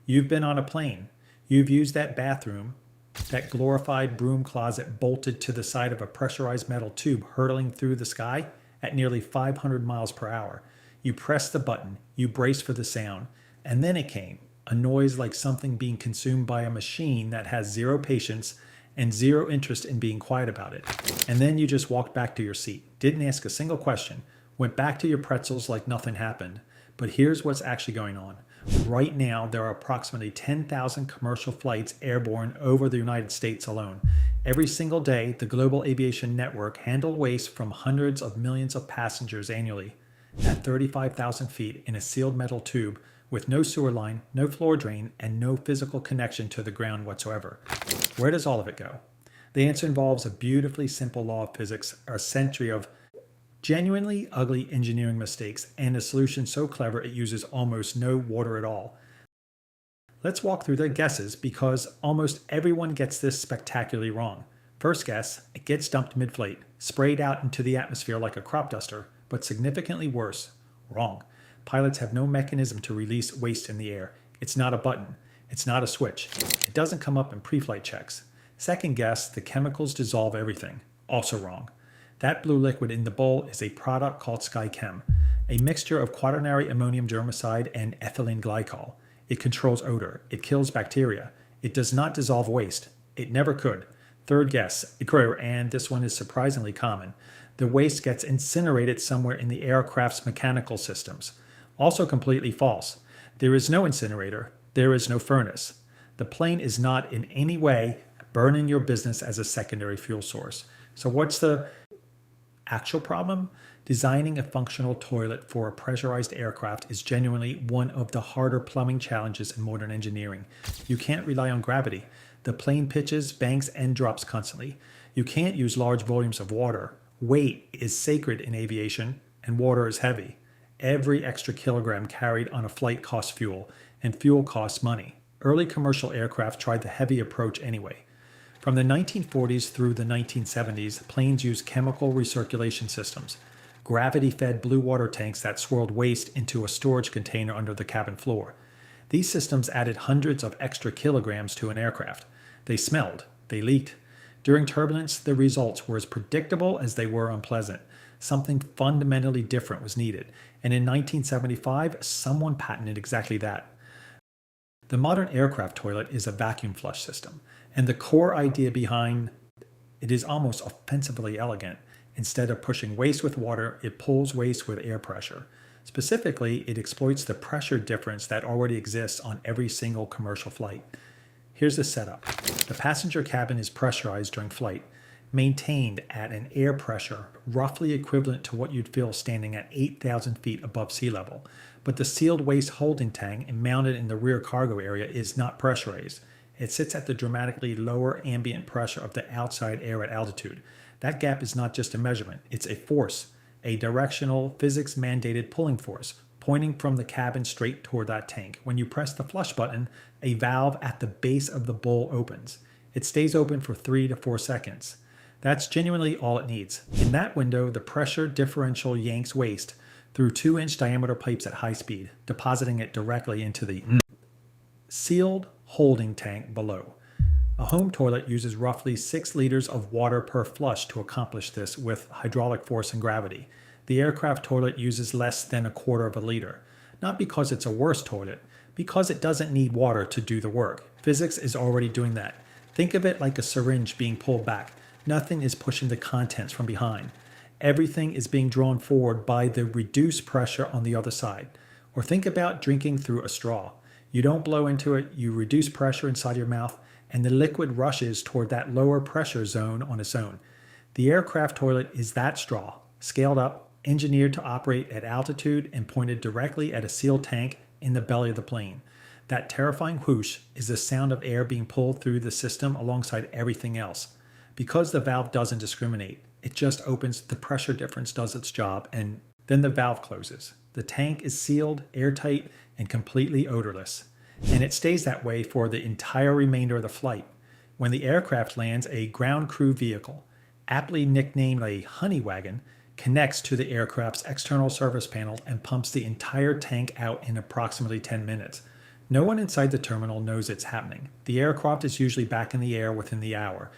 You've been on a plane. You've used that bathroom, that glorified broom closet bolted to the side of a pressurized metal tube hurtling through the sky at nearly 500 miles per hour. You pressed the button, you braced for the sound, and then it came, a noise like something being consumed by a machine that has zero patience and zero interest in being quiet about it. And then you just walked back to your seat, didn't ask a single question, went back to your pretzels like nothing happened. But here's what's actually going on. Right now, there are approximately 10,000 commercial flights airborne over the United States alone. Every single day, the global aviation network handles waste from hundreds of millions of passengers annually at 35,000 feet in a sealed metal tube with no sewer line, no floor drain, and no physical connection to the ground whatsoever. Where does all of it go? The answer involves a beautifully simple law of physics, a century of genuinely ugly engineering mistakes, and a solution so clever it uses almost no water at all. Let's walk through the guesses because almost everyone gets this spectacularly wrong. First guess, it gets dumped mid-flight, sprayed out into the atmosphere like a crop duster, but significantly worse. Wrong. Pilots have no mechanism to release waste in the air. It's not a button. It's not a switch. It doesn't come up in pre-flight checks. Second guess, the chemicals dissolve everything. Also wrong. That blue liquid in the bowl is a product called SkyChem, a mixture of quaternary ammonium germicide and ethylene glycol. It controls odor. It kills bacteria. It does not dissolve waste. It never could. Third guess, and this one is surprisingly common. The waste gets incinerated somewhere in the aircraft's mechanical systems. Also completely false. There is no incinerator. There is no furnace. The plane is not in any way burning your business as a secondary fuel source. So what's the actual problem? Designing a functional toilet for a pressurized aircraft is genuinely one of the harder plumbing challenges in modern engineering. You can't rely on gravity. The plane pitches, banks, and drops constantly. You can't use large volumes of water. Weight is sacred in aviation, and water is heavy. Every extra kilogram carried on a flight costs fuel, and fuel costs money. Early commercial aircraft tried the heavy approach anyway. From the 1940s through the 1970s, planes used chemical recirculation systems, gravity-fed blue water tanks that swirled waste into a storage container under the cabin floor. These systems added hundreds of extra kilograms to an aircraft. They smelled, they leaked. During turbulence, the results were as predictable as they were unpleasant. Something fundamentally different was needed, and in 1975, someone patented exactly that. The modern aircraft toilet is a vacuum flush system, and the core idea behind it is almost offensively elegant. Instead of pushing waste with water, it pulls waste with air pressure. Specifically, it exploits the pressure difference that already exists on every single commercial flight. Here's the setup. The passenger cabin is pressurized during flight, maintained at an air pressure roughly equivalent to what you'd feel standing at 8,000 feet above sea level. But the sealed waste holding tank mounted in the rear cargo area is not pressurized. It sits at the dramatically lower ambient pressure of the outside air at altitude. That gap is not just a measurement, it's a force, a directional, physics-mandated pulling force, pointing from the cabin straight toward that tank. When you press the flush button, a valve at the base of the bowl opens. It stays open for 3 to 4 seconds. That's genuinely all it needs. In that window, the pressure differential yanks waste through 2-inch diameter pipes at high speed, depositing it directly into the sealed holding tank below. A home toilet uses roughly 6 liters of water per flush to accomplish this with hydraulic force and gravity. The aircraft toilet uses less than 1/4 of a liter. Not because it's a worse toilet, because it doesn't need water to do the work. Physics is already doing that. Think of it like a syringe being pulled back. Nothing is pushing the contents from behind. Everything is being drawn forward by the reduced pressure on the other side. Or think about drinking through a straw. You don't blow into it, you reduce pressure inside your mouth, and the liquid rushes toward that lower pressure zone on its own. The aircraft toilet is that straw, scaled up, engineered to operate at altitude and pointed directly at a sealed tank in the belly of the plane. That terrifying whoosh is the sound of air being pulled through the system alongside everything else. Because the valve doesn't discriminate, it just opens, the pressure difference does its job, and then the valve closes. The tank is sealed, airtight, and completely odorless. And it stays that way for the entire remainder of the flight. When the aircraft lands, a ground crew vehicle, aptly nicknamed a honey wagon, connects to the aircraft's external service panel and pumps the entire tank out in approximately 10 minutes. No one inside the terminal knows it's happening. The aircraft is usually back in the air within the hour.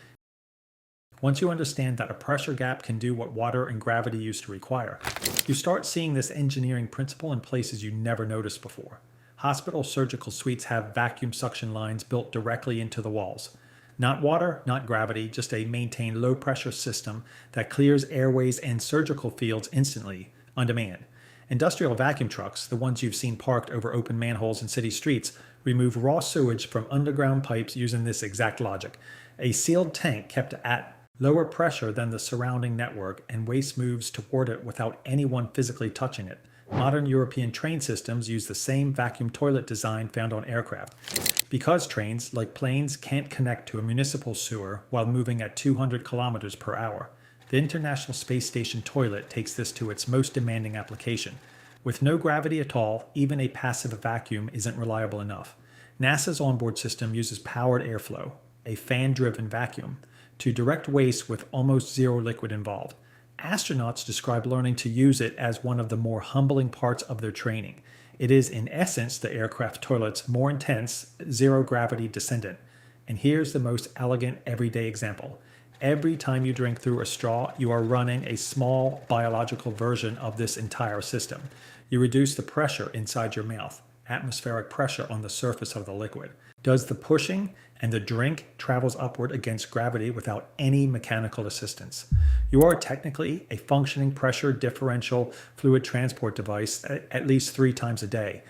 Once you understand that a pressure gap can do what water and gravity used to require, you start seeing this engineering principle in places you never noticed before. Hospital surgical suites have vacuum suction lines built directly into the walls. Not water, not gravity, just a maintained low pressure system that clears airways and surgical fields instantly, on demand. Industrial vacuum trucks, the ones you've seen parked over open manholes in city streets, remove raw sewage from underground pipes using this exact logic. A sealed tank kept at lower pressure than the surrounding network, and waste moves toward it without anyone physically touching it. Modern European train systems use the same vacuum toilet design found on aircraft. Because trains, like planes, can't connect to a municipal sewer while moving at 200 kilometers per hour, the International Space Station toilet takes this to its most demanding application. With no gravity at all, even a passive vacuum isn't reliable enough. NASA's onboard system uses powered airflow, a fan-driven vacuum, to direct waste with almost zero liquid involved. Astronauts describe learning to use it as one of the more humbling parts of their training. It is, in essence, the aircraft toilet's more intense, zero-gravity descendant. And here's the most elegant, everyday example. Every time you drink through a straw, you are running a small biological version of this entire system. You reduce the pressure inside your mouth, atmospheric pressure on the surface of the liquid. Does the pushing, and the drink travels upward against gravity without any mechanical assistance. You are technically a functioning pressure differential fluid transport device at least 3 times a day.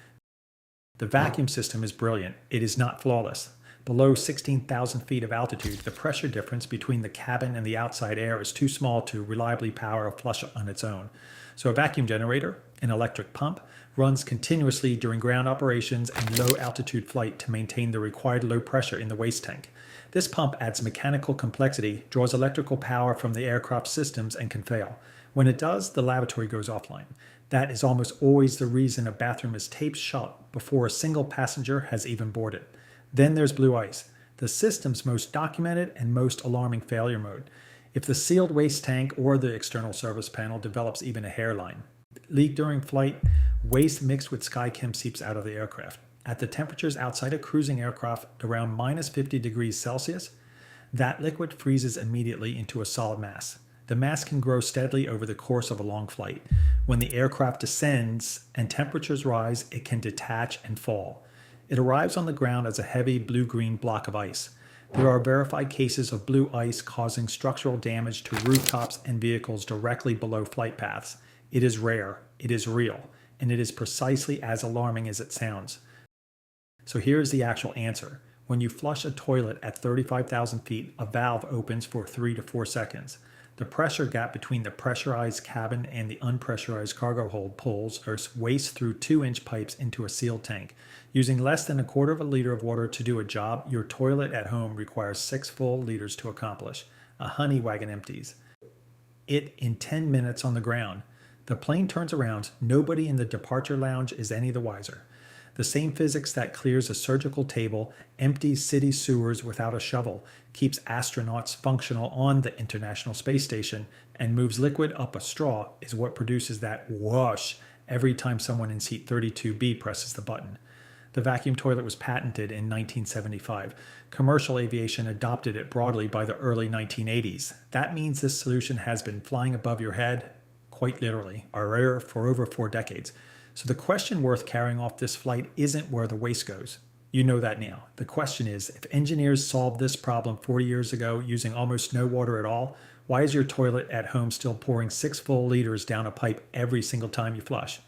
The vacuum system is brilliant. It is not flawless. Below 16,000 feet of altitude, the pressure difference between the cabin and the outside air is too small to reliably power a flush on its own. So a vacuum generator, an electric pump, runs continuously during ground operations and low altitude flight to maintain the required low pressure in the waste tank. This pump adds mechanical complexity, draws electrical power from the aircraft systems, and can fail. When it does, the lavatory goes offline. That is almost always the reason a bathroom is taped shut before a single passenger has even boarded. Then there's blue ice, the system's most documented and most alarming failure mode. If the sealed waste tank or the external service panel develops even a hairline, leak during flight, waste mixed with SkyChem seeps out of the aircraft. At the temperatures outside a cruising aircraft around minus 50 degrees Celsius, that liquid freezes immediately into a solid mass. The mass can grow steadily over the course of a long flight. When the aircraft descends and temperatures rise, it can detach and fall. It arrives on the ground as a heavy blue-green block of ice. There are verified cases of blue ice causing structural damage to rooftops and vehicles directly below flight paths. It is rare, it is real, and it is precisely as alarming as it sounds. So here's the actual answer. When you flush a toilet at 35,000 feet, a valve opens for 3 to 4 seconds. The pressure gap between the pressurized cabin and the unpressurized cargo hold pulls waste through 2-inch pipes into a sealed tank. Using less than 1/4 of a liter of water to do a job your toilet at home requires 6 full liters to accomplish. A honey wagon empties it in 10 minutes on the ground. The plane turns around. Nobody in the departure lounge is any the wiser. The same physics that clears a surgical table, empties city sewers without a shovel, keeps astronauts functional on the International Space Station, and moves liquid up a straw is what produces that whoosh every time someone in seat 32B presses the button. The vacuum toilet was patented in 1975. Commercial aviation adopted it broadly by the early 1980s. That means this solution has been flying above your head, quite literally, for over 4 decades. So the question worth carrying off this flight isn't where the waste goes. You know that now. The question is, if engineers solved this problem 40 years ago using almost no water at all, why is your toilet at home still pouring 6 full liters down a pipe every single time you flush?